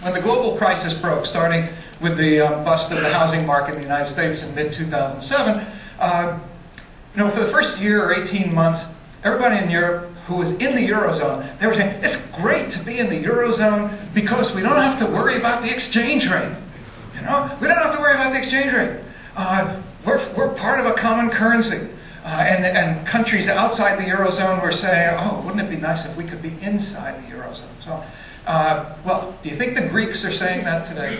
when the global crisis broke, starting with the bust of the housing market in the United States in mid-2007, for the first year or 18 months, everybody in Europe who was in the Eurozone, they were saying, it's great to be in the Eurozone because we don't have to worry about the exchange rate. We don't have to worry about the exchange rate. We're part of a common currency. And countries outside the Eurozone were saying, oh, wouldn't it be nice if we could be inside the Eurozone? So, well, do you think the Greeks are saying that today?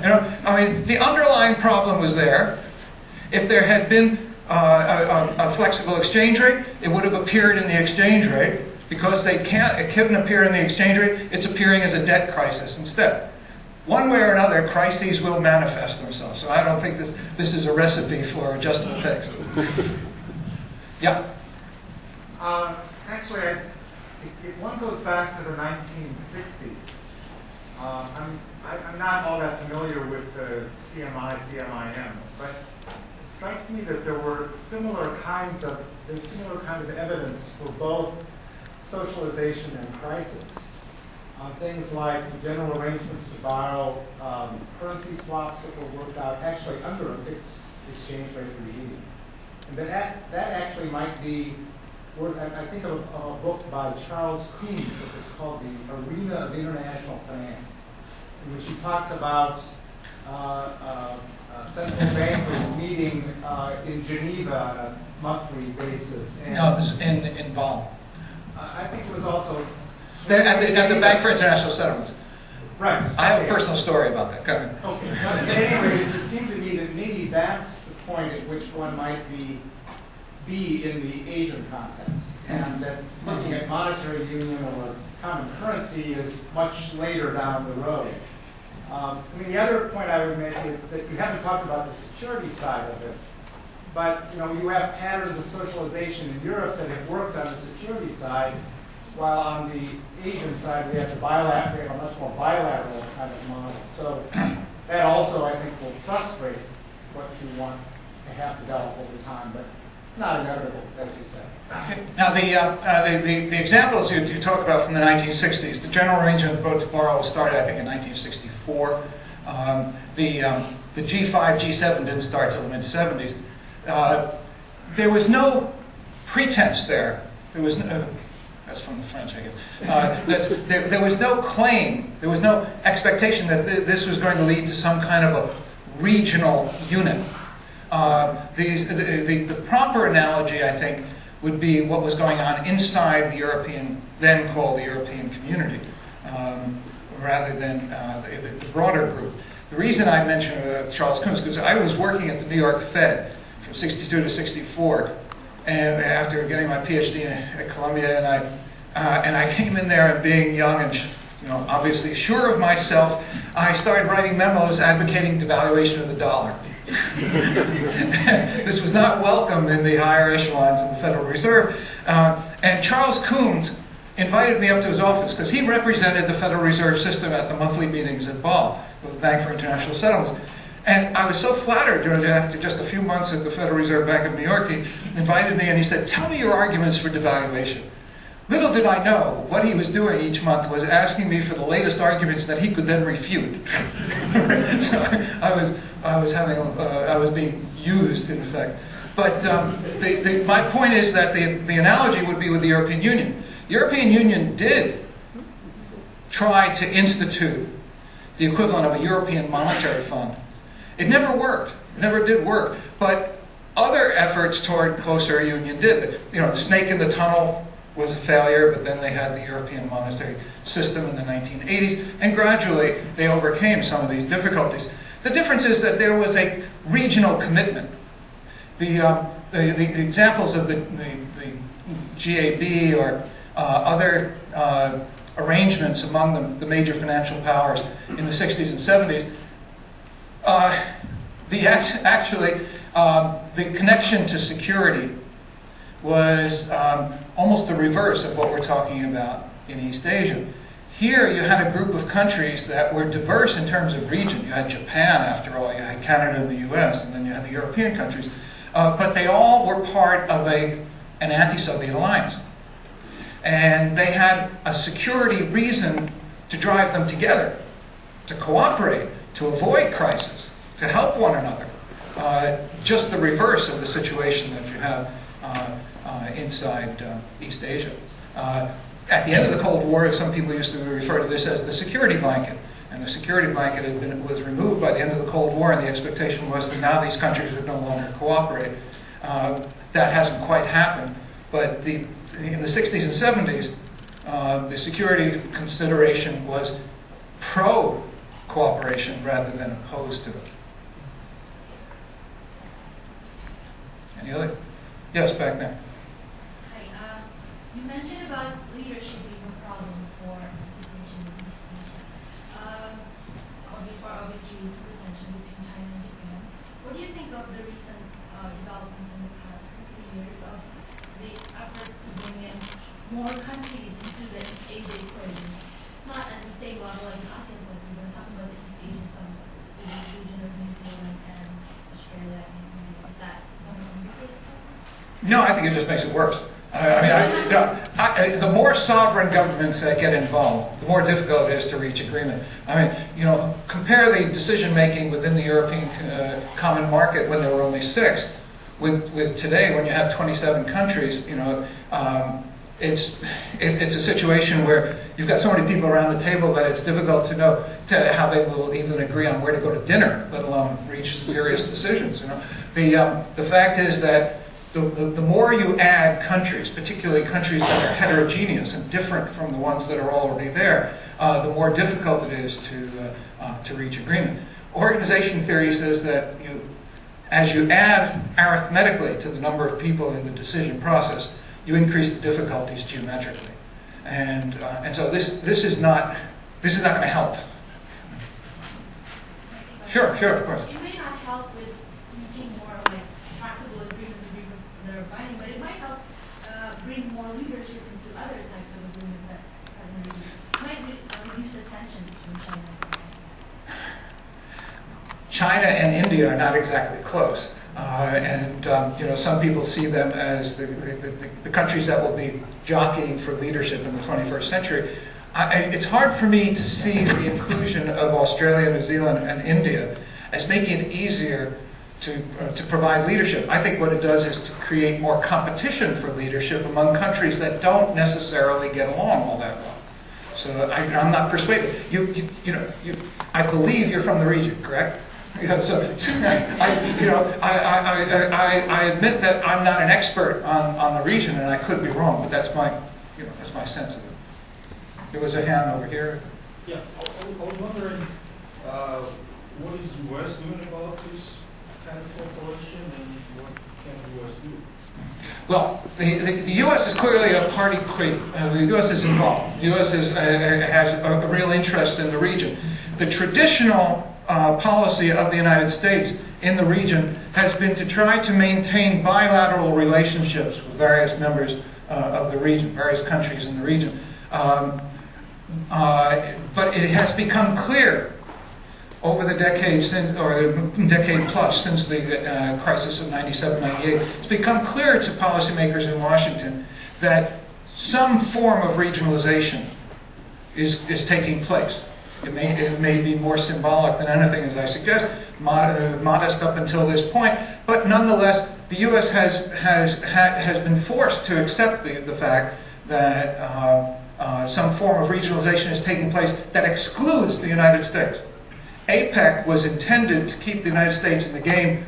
The underlying problem was there. If there had been a flexible exchange rate, it would have appeared in the exchange rate. Because it couldn't appear in the exchange rate, it's appearing as a debt crisis instead. One way or another, crises will manifest themselves. So I don't think this is a recipe for adjustable takes. Yeah? Actually, if one goes back to the 1960s, I'm not all that familiar with the CMI, CMIM, but it strikes me that there were similar kind of evidence for both socialization and crisis. Things like the general arrangements to borrow currency swaps that were worked out actually under a fixed exchange rate regime. And that actually might be worth, I think of a book by Charles Cohen that was called The Arena of International Finance, in which he talks about central bankers meeting in Geneva on a monthly basis. And no, it was in Bonn. I think it was also at the Bank for International Settlements. Right. I have a personal story about that. Go ahead. Okay. But anyway, it seemed to me that maybe that's the point at which one might be in the Asian context, and that looking at monetary union or common currency is much later down the road. The other point I would make is that you haven't talked about the security side of it, but you have patterns of socialization in Europe that have worked on the security side, while on the Asian side we have a much more bilateral kind of model. So that also, I think, will frustrate what you want to have develop over time, but it's not inevitable, as you say. Now, the examples you talk about from the 1960s, the general arrangement to borrow started, I think, in 1964. The G5, G7 didn't start till the mid-70s. There was no pretense there. There was no, that's from the French, I guess. There was no claim, there was no expectation that this was going to lead to some kind of a regional unit. The proper analogy, I think, would be what was going on inside the European, then called the European community, rather than the broader group. The reason I mentioned Charles Cohen is because I was working at the New York Fed from 62 to 64, and after getting my PhD at Columbia, and I came in there and being young and obviously sure of myself, I started writing memos advocating devaluation of the dollar. This was not welcome in the higher echelons of the Federal Reserve. And Charles Cohen invited me up to his office because he represented the Federal Reserve System at the monthly meetings at Basel with the Bank for International Settlements. And I was so flattered after just a few months at the Federal Reserve Bank of New York, he invited me and he said, "Tell me your arguments for devaluation." Little did I know, what he was doing each month was asking me for the latest arguments that he could then refute. So I was being used, in effect. But my point is that the analogy would be with the European Union. The European Union did try to institute the equivalent of a European monetary fund. It never worked. It never did work. But other efforts toward closer union did. The snake in the tunnel was a failure, but then they had the European monetary system in the 1980s, and gradually they overcame some of these difficulties. The difference is that there was a regional commitment. The examples of the GAB or other arrangements among the major financial powers in the 60s and 70s, the connection to security was almost the reverse of what we're talking about in East Asia. Here you had a group of countries that were diverse in terms of region. You had Japan, after all, you had Canada and the US, and then you had the European countries. But they all were part of an anti-Soviet alliance. And they had a security reason to drive them together, to cooperate, to avoid crisis, to help one another. Just the reverse of the situation that you have inside East Asia. At the end of the Cold War, some people used to refer to this as the security blanket. And the security blanket was removed by the end of the Cold War, and the expectation was that now these countries would no longer cooperate. That hasn't quite happened. But in the 60s and 70s, the security consideration was pro-cooperation rather than opposed to it. Any other? Yes, back there. Hi. You mentioned about leadership being a problem for integration in East Asia. For obvious reasons, the tension between China and Japan. What do you think of the recent developments in the past 2-3 years of the efforts to bring in more countries into the East Asia equation? Not at the same level as the ASEAN was, we're talking about the East Asia summit, the region of New Zealand and Australia and India. Is that something complicated? No, I think it just makes it worse. The more sovereign governments that get involved, the more difficult it is to reach agreement. Compare the decision-making within the European Common Market when there were only 6, with today when you have 27 countries. It's a situation where you've got so many people around the table that it's difficult to know how they will even agree on where to go to dinner, let alone reach serious decisions. The fact is that the more you add countries, particularly countries that are heterogeneous and different from the ones that are already there, the more difficult it is to reach agreement. Organization theory says that as you add arithmetically to the number of people in the decision process, you increase the difficulties geometrically, and so this is not going to help. Sure, of course. It may not help with reaching more practical agreements that are binding, but it might help bring more leadership into other types of agreements that might reduce the tension between China and Japan. China and India are not exactly close. Some people see them as the countries that will be jockeying for leadership in the 21st century. It's hard for me to see the inclusion of Australia, New Zealand, and India as making it easier to provide leadership. I think what it does is to create more competition for leadership among countries that don't necessarily get along all that well. So I'm not persuaded. I believe you're from the region, correct? So I admit that I'm not an expert on the region, and I could be wrong, but that's my sense of it. There was a hand over here. Yeah, I was wondering, what is the U.S. doing about this kind of cooperation, and what can the U.S. do? Well, the U.S. is clearly a party creep. The U.S. is involved. The U.S. has a real interest in the region. The traditional policy of the United States in the region has been to try to maintain bilateral relationships with various members of the region, various countries in the region. But it has become clear over the decade since, or the decade plus since the crisis of 97, 98, it's become clear to policymakers in Washington that some form of regionalization is taking place. It may be more symbolic than anything, as I suggest, modest up until this point, but nonetheless, the U.S. has been forced to accept the fact that some form of regionalization is taking place that excludes the United States. APEC was intended to keep the United States in the game.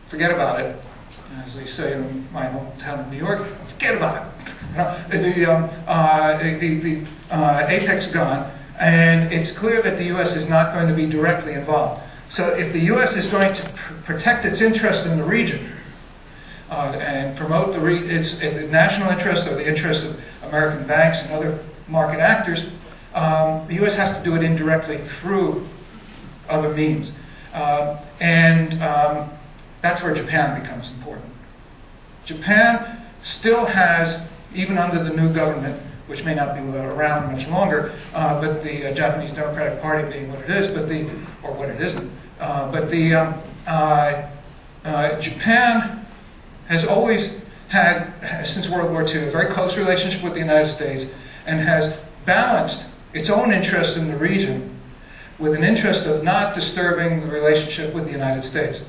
Forget about it, as they say in my hometown of New York. Forget about it. The APEC's gone, and it's clear that the U.S. is not going to be directly involved. So if the U.S. is going to protect its interest in the region and promote its national interest or the interest of American banks and other market actors, the U.S. has to do it indirectly through other means. That's where Japan becomes important. Japan still has, even under the new government, which may not be around much longer, but the Japanese Democratic Party being what it is, or what it isn't, Japan has always had, since World War II, a very close relationship with the United States, and has balanced its own interest in the region with an interest of not disturbing the relationship with the United States.